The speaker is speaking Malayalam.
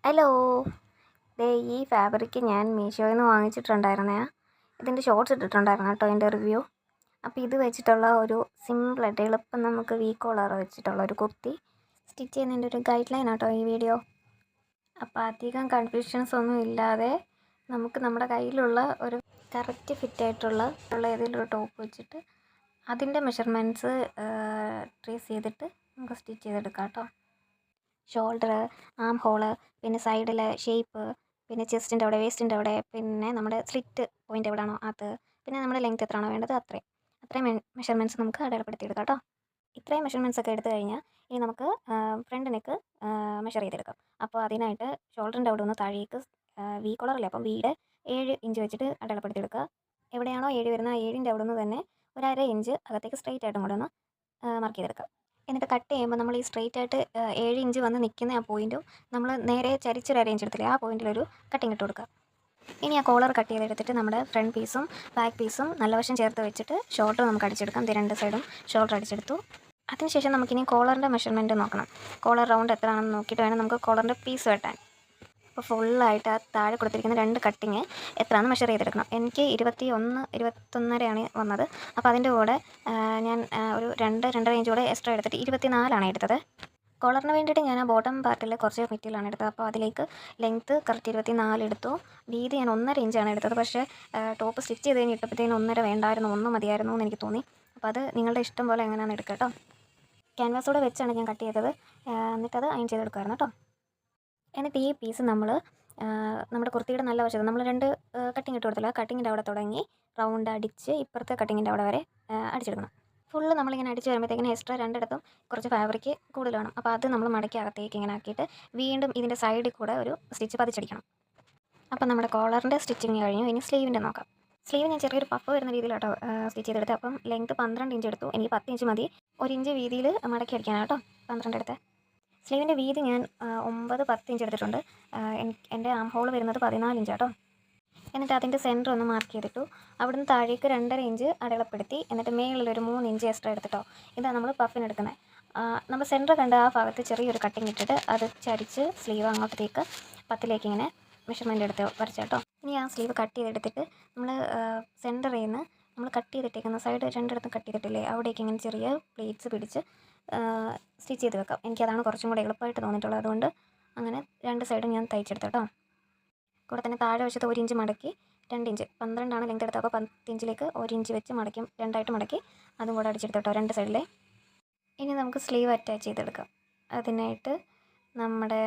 ഹലോ, ദേ ഈ ഫാബ്രിക് ഞാൻ മീഷോയിൽ നിന്ന് വാങ്ങിച്ചിട്ടുണ്ടായിരുന്നേ. ഇതിൻ്റെ ഷോർട്സ് ഇട്ടിട്ടുണ്ടായിരുന്നു കേട്ടോ, എൻ്റെ റിവ്യൂ. അപ്പോൾ ഇത് വെച്ചിട്ടുള്ള ഒരു സിമ്പിളായിട്ട് എളുപ്പം നമുക്ക് കോളർ വെച്ചിട്ടുള്ള ഒരു കുർത്തി സ്റ്റിച്ച് ചെയ്യുന്നതിൻ്റെ ഒരു ഗൈഡ് ലൈൻ ആട്ടോ ഈ വീഡിയോ. അപ്പോൾ അധികം കൺഫ്യൂഷൻസ് ഒന്നും ഇല്ലാതെ നമുക്ക് നമ്മുടെ കയ്യിലുള്ള ഒരു കറക്റ്റ് ഫിറ്റായിട്ടുള്ള ഏതെങ്കിലും ഒരു ടോപ്പ് വെച്ചിട്ട് അതിൻ്റെ മെഷർമെൻറ്റ്സ് ട്രേസ് ചെയ്തിട്ട് നമുക്ക് സ്റ്റിച്ച് ചെയ്തെടുക്കാം കേട്ടോ. ഷോൾഡർ, ആം ഹോള്, പിന്നെ സൈഡിലെ ഷേപ്പ്, പിന്നെ ചെസ്റ്റിൻ്റെ അവിടെ, വേസ്റ്റിൻ്റെ അവിടെ, പിന്നെ നമ്മുടെ സ്ലിറ്റ് പോയിൻ്റ് എവിടെയാണോ അത്, പിന്നെ നമ്മുടെ ലെങ്ത് എത്രയാണോ വേണ്ടത് അത്രയും മെഷർമെൻറ്റ്സ് നമുക്ക് അടയാളപ്പെടുത്തിയെടുക്കാം കേട്ടോ. ഇത്രയും മെഷർമെൻറ്റ്സ് ഒക്കെ എടുത്തു കഴിഞ്ഞാൽ ഇനി നമുക്ക് ഫ്രണ്ട് നെക്ക് മെഷർ ചെയ്തെടുക്കാം. അപ്പോൾ അതിനായിട്ട് ഷോൾഡറിൻ്റെ അവിടെ ഒന്ന് താഴേക്ക് കോളറില്ല, അപ്പം വീട് 7 ഇഞ്ച് വെച്ചിട്ട് അടയാളപ്പെടുത്തിയെടുക്കുക. എവിടെയാണോ 7 വരുന്നത് ആ 7ൻ്റെ അവിടെ നിന്ന് തന്നെ ഒരു 1/2 ഇഞ്ച് അകത്തേക്ക് സ്ട്രെയിറ്റ് ആയിട്ടും കൂടെ ഒന്ന് മാർക്ക് ചെയ്തെടുക്കാം. എന്നിട്ട് കട്ട് ചെയ്യുമ്പോൾ നമ്മൾ ഈ സ്ട്രെയിറ്റ് ആയിട്ട് 7 ഇഞ്ച് വന്ന് നിൽക്കുന്ന ആ പോയിൻറ്റും നമ്മൾ നേരെ ചരിച്ചൊരു അരേഞ്ച് എടുത്തില്ലേ, ആ പോയിൻറ്റിലൊരു കട്ടിങ് ഇട്ട് കൊടുക്കുക. ഇനി ആ കോളർ കട്ട് ചെയ്തെടുത്തിട്ട് നമ്മുടെ ഫ്രണ്ട് പീസും ബാക്ക് പീസും നല്ല വശം ചേർത്ത് വെച്ചിട്ട് ഷോൾഡർ നമുക്ക് അടിച്ചെടുക്കാം. രണ്ട് സൈഡും ഷോൾഡർ അടിച്ചെടുത്തു. അതിനുശേഷം നമുക്കിനി കോളറിൻ്റെ മെഷർമെൻറ്റ് നോക്കണം. കോളർ റൗണ്ട് എത്രയാണെന്ന് നോക്കിയിട്ട് വേണം നമുക്ക് കോളറിൻ്റെ പീസ് വെട്ടാൻ. അപ്പോൾ ഫുള്ളായിട്ട് ആ താഴെ കൊടുത്തിരിക്കുന്ന 2 കട്ടിങ് എത്രയാണെന്ന് മെഷർ ചെയ്തെടുക്കണം. എനിക്ക് 21.5 വന്നത്. അപ്പോൾ അതിൻ്റെ കൂടെ ഞാൻ ഒരു 2-2.5 ഇഞ്ച് കൂടെ എക്സ്ട്രാ എടുത്തിട്ട് 24 എടുത്തത്. കോളറിന് വേണ്ടിയിട്ട് ഞാൻ ആ ബോട്ടം പാർട്ടിൽ കുറച്ച് മെറ്റീരിയലാണ് എടുത്തത്. അപ്പോൾ അതിലേക്ക് ലെങ്ത്ത് കറക്റ്റ് 24 എടുത്തു. വീതി ഞാൻ 1.5 ഇഞ്ചാണ് എടുത്തത്. പക്ഷേ ടോപ്പ് സ്റ്റിച്ച് ചെയ്ത് കഴിഞ്ഞ് ഇട്ടപ്പോഴത്തേനും 1.5 വേണ്ടായിരുന്നു, 1 മതിയായിരുന്നു എന്ന് എനിക്ക് തോന്നി. അപ്പോൾ അത് നിങ്ങളുടെ ഇഷ്ടം പോലെ എങ്ങനെയാണെന്ന് എടുക്കുക കേട്ടോ. ക്യാൻവാസോടെ വെച്ചാണ് ഞാൻ കട്ട് ചെയ്തത്. എന്നിട്ടത് അയൺ ചെയ്തെടുക്കുമായിരുന്നു കേട്ടോ. എന്നിട്ട് ഈ പീസ് നമ്മൾ നമ്മുടെ കുർത്തിയുടെ നല്ല വശത്ത് നമ്മൾ 2 കട്ടിങ് ഇട്ട് കൊടുത്തില്ല, കട്ടിങ്ങിൻ്റെ അവിടെ തുടങ്ങി റൗണ്ട് അടിച്ച് ഇപ്പുറത്തെ കട്ടിങ്ങിൻ്റെ അവിടെ വരെ അടിച്ചെടുക്കണം. ഫുള്ള് നമ്മളിങ്ങനെ അടിച്ച് വരുമ്പോഴത്തേക്കിന് എക്സ്ട്രാ 2 ഇടത്തും കുറച്ച് ഫാബ്രിക് കൂടുതൽ വേണം. അപ്പോൾ അത് നമ്മൾ മടക്കി അകത്തേക്ക് ഇങ്ങനെ ആക്കിയിട്ട് വീണ്ടും ഇതിൻ്റെ സൈഡിൽ കൂടെ ഒരു സ്റ്റിച്ച് പതിച്ചടിക്കണം. അപ്പോൾ നമ്മുടെ കോളറിൻ്റെ സ്റ്റിച്ചിങ് കഴിഞ്ഞു. ഇനി സ്ലീവിൻ്റെ നോക്കാം. സ്ലീവ് ഞാൻ ചെറിയൊരു പഫ് വരുന്ന രീതിയിലാട്ടോ സ്റ്റിച്ച് ചെയ്തെടുത്ത്. അപ്പം ലെങ്ത്ത് 12 ഇഞ്ച് എടുത്തു. എനിക്ക് 10 ഇഞ്ച് മതി. 1 ഇഞ്ച് വീതിയിൽ മടക്കി അടിക്കാനാട്ടോ 12 എടുത്ത്. സ്ലീവിൻ്റെ വീതി ഞാൻ 9-10 ഇഞ്ച് എടുത്തിട്ടുണ്ട്. എൻ്റെ ആം ഹോൾ വരുന്നത് 14 ഇഞ്ചാട്ടോ. എന്നിട്ട് അതിൻ്റെ സെൻറ്റർ ഒന്ന് മാർക്ക് ചെയ്തിട്ടു. അവിടുന്ന് താഴേക്ക് 2.5 ഇഞ്ച് അടയാളപ്പെടുത്തി. എന്നിട്ട് മേളിലൊരു 3 ഇഞ്ച് എക്സ്ട്രാ എടുത്തിട്ടോ. ഇതാണ് നമ്മൾ പഫിന് എടുക്കുന്നത്. നമ്മൾ സെൻറ്റർ കണ്ട ആ ഭാഗത്ത് ചെറിയൊരു കട്ടിങ് ഇട്ടിട്ട് അത് ചരിച്ച് സ്ലീവ് അങ്ങോട്ടത്തേക്ക് 10ലേക്ക് ഇങ്ങനെ മെഷർമെൻറ്റ് എടുത്ത് വരച്ചാട്ടോ. ഇനി ആ സ്ലീവ് കട്ട് ചെയ്തെടുത്തിട്ട് നമ്മൾ സെൻറ്ററിൽ നിന്ന് നമ്മൾ കട്ട് ചെയ്തിട്ടേക്കുന്ന സൈഡ് 2 കട്ട് ചെയ്തിട്ടില്ലേ, അവിടേക്ക് ഇങ്ങനെ ചെറിയ പ്ലേറ്റ്സ് പിടിച്ച് സ്റ്റിച്ച് ചെയ്ത് വെക്കാം. എനിക്കതാണ് കുറച്ചും കൂടെ എളുപ്പമായിട്ട് തോന്നിയിട്ടുള്ളത്. അതുകൊണ്ട് അങ്ങനെ 2 സൈഡും ഞാൻ തയ്ച്ചെടുത്തു കേട്ടോ. കൂടെ തന്നെ താഴെ വശത്ത് 1 ഇഞ്ച് മടക്കി 2 ഇഞ്ച് 12 ലെങ്ത് എടുത്തത്. അപ്പോൾ 10 ഇഞ്ചിലേക്ക് 1 ഇഞ്ച് വെച്ച് മടക്കി 2 മടക്കി അതും കൂടെ അടിച്ചെടുത്തു കേട്ടോ 2 സൈഡിലെ. ഇനി നമുക്ക് സ്ലീവ് അറ്റാച്ച് ചെയ്തെടുക്കാം. അതിനായിട്ട് നമ്മുടെ